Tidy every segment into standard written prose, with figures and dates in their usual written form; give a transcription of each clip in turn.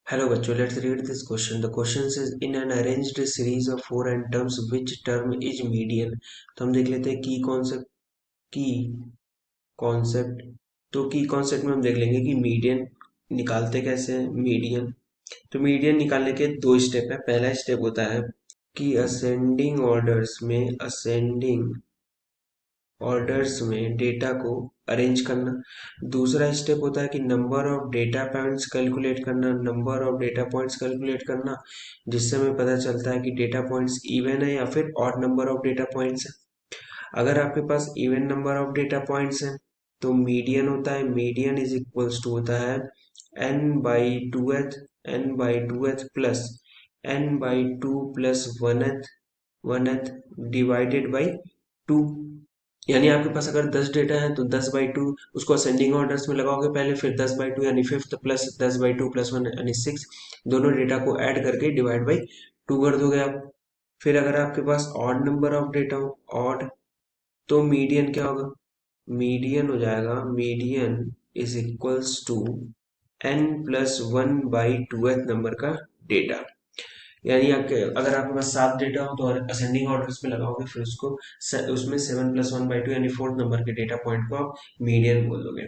Hello बच्चों, let's read this question. The question says in an arranged series of four n terms, which term is median? तो हम देख लेते हैं की कॉन्सेप्ट तो की कॉन्सेप्ट में हम देख लेंगे कि मीडियन निकालते कैसे हैं। मीडियन निकालने के दो स्टेप है। पहला स्टेप होता है कि असेंडिंग ऑर्डर्स में डेटा को अरेंज करना। दूसरा स्टेप होता है कि number of data points calculate करना, जिससे हमें पता चलता है कि डेटा पॉइंट्स इवन है या फिर odd number of data points है। अगर आपके पास even number of data points है तो मीडियन होता है, मीडियन इज इक्वल्स टू होता है n/2th plus n/2 plus 1th divided by 2। यानी आपके पास अगर 10 डेटा है तो 10/2 उसको असेंडिंग ऑर्डर्स में लगाओगे पहले, फिर 10/2 यानी फिफ्थ प्लस 10/2 प्लस 1 यानी 6, दोनों डेटा को ऐड करके डिवाइड बाई 2 कर दोगे आप। फिर अगर आपके पास ऑड नंबर ऑफ डेटा हो, ऑड, तो मीडियन क्या होगा? मीडियन हो जाएगा, median is equals to n+1/2th number का डेटा। यानी आपके अगर आपके पास 7 डेटा हो तो असेंडिंग ऑर्डर्स में लगाओगे, फिर उसमें 7+1/2 यानी फोर्थ नंबर के डेटा पॉइंट को आप मीडियन बोल दोगे।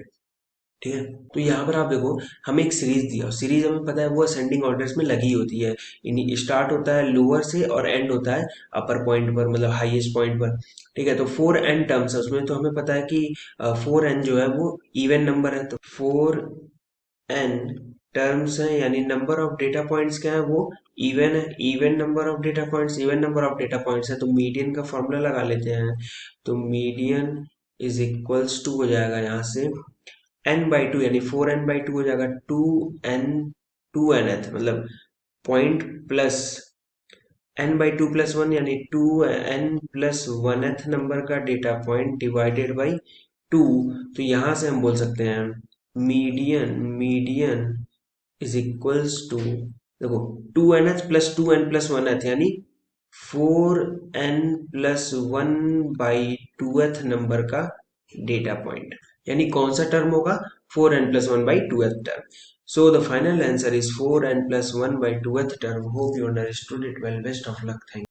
ठीक है, तो यहाँ पर आप देखो, हमें एक सीरीज दिया, सीरीज हमें पता है वो असेंडिंग ऑर्डर्स में लगी होती है। स्टार्ट होता है लोअर से और एंड होता है अपर पॉइंट पर, मतलब हाईएस्ट पॉइंट पर। ठीक है, तो 4n टर्म्स है उसमें, तो हमें पता है कि 4n जो है वो इवन नंबर है, तो 4n टर्म्स है यानी नंबर ऑफ डेटा पॉइंट्स क्या है, वो इवन है। Even number of data points है, तो मीडियन का फॉर्मूला लगा लेते हैं। तो मीडियन इज इक्वल्स टू हो जाएगा यहाँ से n/2 यानी 4n/2 हो जाएगा 2nth मतलब पॉइंट प्लस n/2 प्लस 1 यानी 2n+1th नंबर का डेटा पॉइंट डिवाइडेड बाई 2। तो यहां से हम बोल सकते हैं मीडियन इज इक्वल्स टू, देखो, 2nth प्लस 2n+1th यानी 4n+1/2th नंबर का डेटा पॉइंट, यानी कौन सा टर्म होगा? 4n+1/2th term. So the final answer is 4n+1/2th term. Hope you understood it well. Best of luck. Thank you.